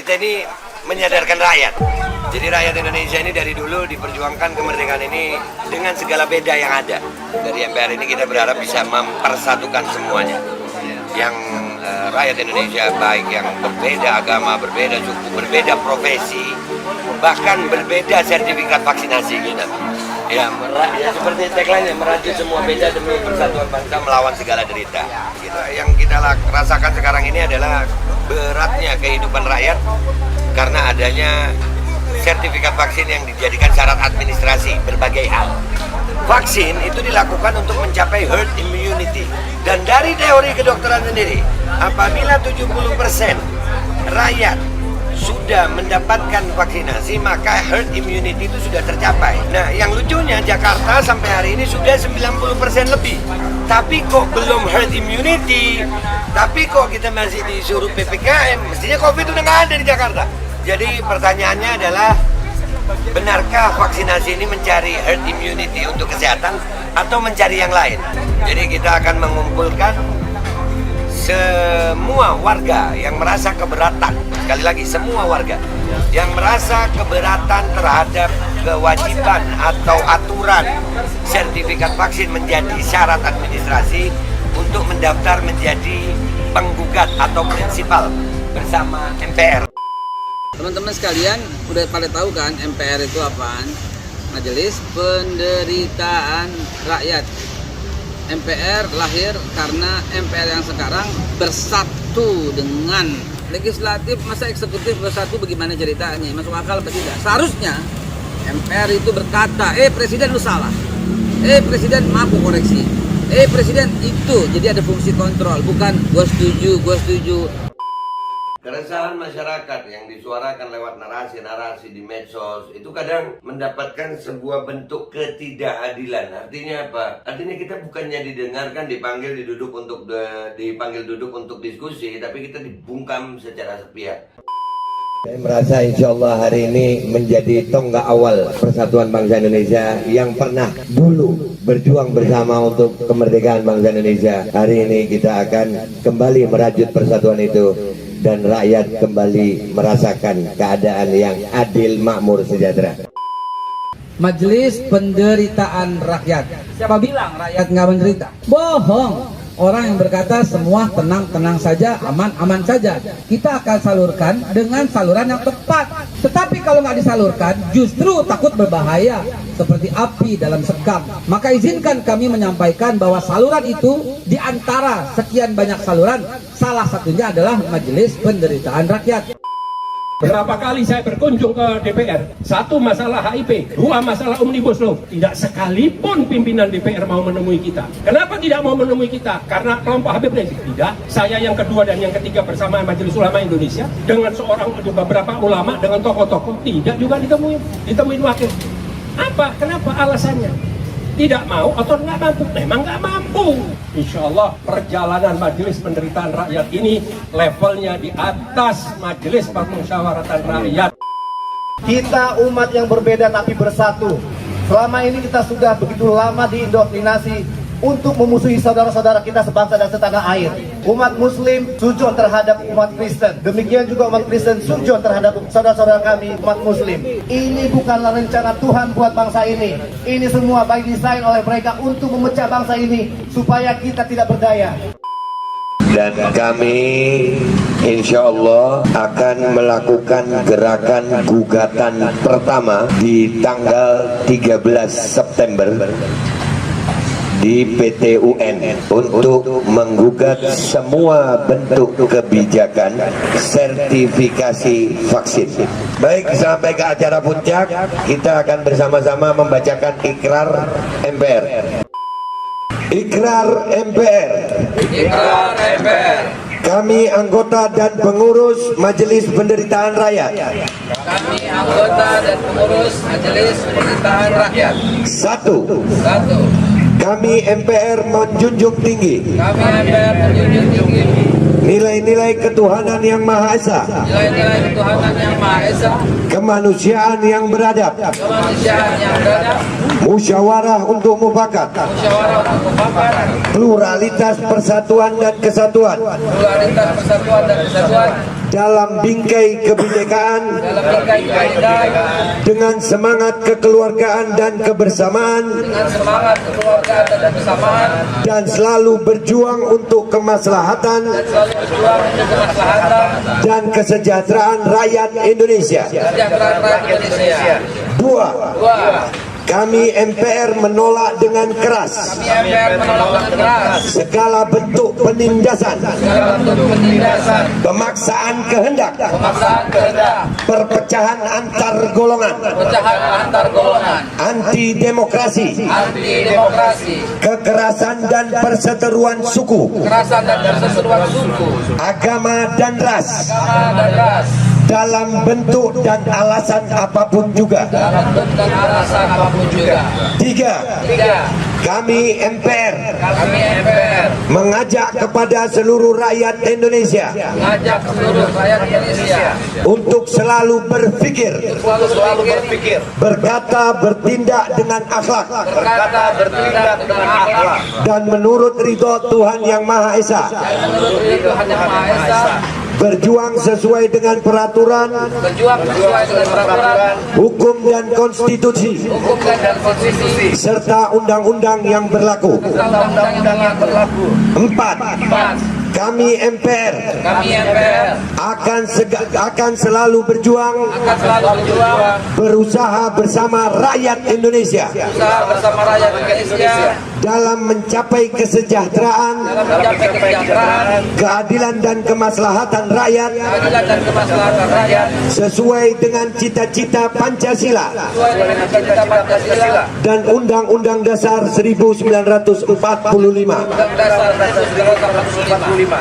kita ini menyadarkan rakyat. Jadi rakyat Indonesia ini dari dulu diperjuangkan kemerdekaan ini dengan segala beda yang ada. Dari MPR ini kita berharap bisa mempersatukan semuanya. Yang rakyat Indonesia baik yang berbeda agama, berbeda suku, berbeda profesi, bahkan berbeda sertifikat vaksinasi gitu. Ya seperti tagline-nya, merajut semua beda demi persatuan bangsa melawan segala derita. Gitu. Yang kita rasakan sekarang ini adalah beratnya kehidupan rakyat karena adanya sertifikat vaksin yang dijadikan syarat administrasi berbagai hal. Vaksin itu dilakukan untuk mencapai herd immunity. Dan dari teori kedokteran sendiri, apabila 70% rakyat sudah mendapatkan vaksinasi, maka herd immunity itu sudah tercapai. Nah, yang lucunya Jakarta sampai hari ini sudah 90% lebih. Tapi kok belum herd immunity? Tapi kok kita masih disuruh PPKM? Mestinya COVID udah nggak ada di Jakarta. Jadi pertanyaannya adalah, benarkah vaksinasi ini mencari herd immunity untuk kesehatan atau mencari yang lain? Jadi kita akan mengumpulkan semua warga yang merasa keberatan, sekali lagi semua warga yang merasa keberatan terhadap kewajiban atau aturan sertifikat vaksin menjadi syarat administrasi untuk mendaftar menjadi penggugat atau prinsipal bersama MPR. Teman-teman sekalian, udah pada tahu kan MPR itu apaan? Majelis Penderitaan Rakyat. MPR lahir karena MPR yang sekarang bersatu dengan legislatif, masa eksekutif bersatu, bagaimana ceritanya? Masuk akal atau tidak? Seharusnya MPR itu berkata, presiden lu salah, presiden maaf koreksi, presiden itu, jadi ada fungsi kontrol, bukan gua setuju. Keresahan masyarakat yang disuarakan lewat narasi-narasi di medsos itu kadang mendapatkan sebuah bentuk ketidakadilan. Artinya apa? Artinya kita bukannya didengarkan, dipanggil duduk untuk diskusi, tapi kita dibungkam secara sepihak. Saya merasa insya Allah hari ini menjadi tonggak awal persatuan bangsa Indonesia yang pernah dulu berjuang bersama untuk kemerdekaan bangsa Indonesia. Hari ini kita akan kembali merajut persatuan itu dan rakyat kembali merasakan keadaan yang adil, makmur, sejahtera. Majelis Penderitaan Rakyat. Siapa bilang rakyat nggak menderita? Bohong. Orang yang berkata semua tenang-tenang saja, aman-aman saja. Kita akan salurkan dengan saluran yang tepat. Tetapi kalau nggak disalurkan, justru takut berbahaya seperti api dalam sekam. Maka izinkan kami menyampaikan bahwa saluran itu di antara sekian banyak saluran, salah satunya adalah Majelis Penderitaan Rakyat. Berapa kali saya berkunjung ke DPR? Satu, masalah HIP. Dua, masalah Omnibus Law. Tidak sekalipun pimpinan DPR mau menemui kita. Kenapa tidak mau menemui kita? Karena kelompok Habib Rizik. Tidak. Saya yang kedua dan yang ketiga bersama Majelis Ulama Indonesia dengan beberapa ulama, dengan tokoh-tokoh, tidak juga ditemuin wakil. Apa? Kenapa alasannya? Tidak mau atau nggak mampu? Memang nggak mampu. Insya Allah perjalanan Majelis Penderitaan Rakyat ini levelnya di atas Majelis Permusyawaratan Rakyat. Kita umat yang berbeda tapi bersatu. Selama ini kita sudah begitu lama diindoktrinasi untuk memusuhi saudara-saudara kita sebangsa dan setanah air. Umat Muslim sujon terhadap umat Kristen. Demikian juga umat Kristen sujon terhadap saudara-saudara kami umat Muslim. Ini bukanlah rencana Tuhan buat bangsa ini. Ini semua by design oleh mereka untuk memecah bangsa ini supaya kita tidak berdaya. Dan kami insya Allah akan melakukan gerakan gugatan pertama di tanggal 13 September di PT UN untuk menggugat semua bentuk kebijakan sertifikasi vaksin. Baik, sampai ke acara puncak kita akan bersama-sama membacakan ikrar MPR. Ikrar MPR. Ikrar MPR. Kami anggota dan pengurus Majelis Penderitaan Rakyat. Kami anggota dan pengurus Majelis Penderitaan Rakyat. Satu. Kami MPR menjunjung tinggi Kami MPR menjunjung tinggi nilai-nilai ketuhanan yang Maha Esa, nilai-nilai ketuhanan yang Maha Esa, kemanusiaan yang beradab, kemanusiaan yang beradab, musyawarah untuk mufakat, pluralitas persatuan dan kesatuan, dalam bingkai kebinekaan, dengan semangat kekeluargaan dan kebersamaan, dan selalu berjuang untuk kemaslahatan dan kesejahteraan rakyat Indonesia. 2. Kami MPR menolak dengan keras segala bentuk penindasan, pemaksaan kehendak, perpecahan antar golongan, anti demokrasi, kekerasan dan perseteruan suku, agama dan ras, dalam bentuk dan alasan apapun juga. 3. Kami MPR mengajak kepada seluruh rakyat Indonesia untuk selalu berpikir, berkata, bertindak dengan akhlak, dan menurut ridho Tuhan Yang Maha Esa, berjuang sesuai dengan peraturan, hukum dan konstitusi, serta undang-undang yang berlaku. 4. Kami MPR akan selalu berjuang, berusaha bersama rakyat Indonesia dalam mencapai kesejahteraan, keadilan dan kemaslahatan rakyat sesuai dengan cita-cita Pancasila dan Undang-Undang Dasar 1945. 5.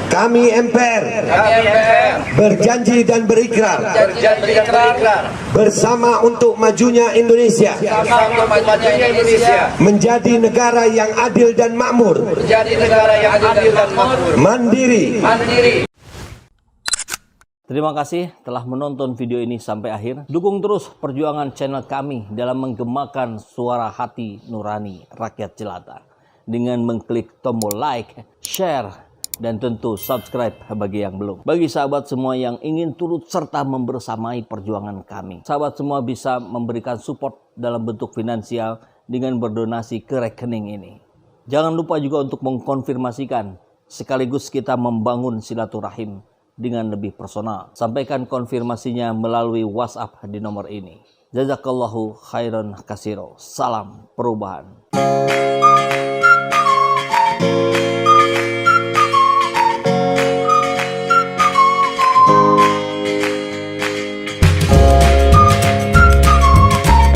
Kami MPR berjanji dan berikrar bersama untuk majunya Indonesia menjadi negara yang adil dan makmur, mandiri. Terima kasih telah menonton video ini sampai akhir. Dukung terus perjuangan channel kami dalam menggemakan suara hati nurani rakyat jelata dengan mengklik tombol like, share, dan tentu subscribe bagi yang belum. Bagi sahabat semua yang ingin turut serta membersamai perjuangan kami, sahabat semua bisa memberikan support dalam bentuk finansial dengan berdonasi ke rekening ini. Jangan lupa juga untuk mengkonfirmasikan, sekaligus kita membangun silaturahim dengan lebih personal. Sampaikan konfirmasinya melalui WhatsApp di nomor ini. Jazakallahu khairan kasiro. Salam perubahan.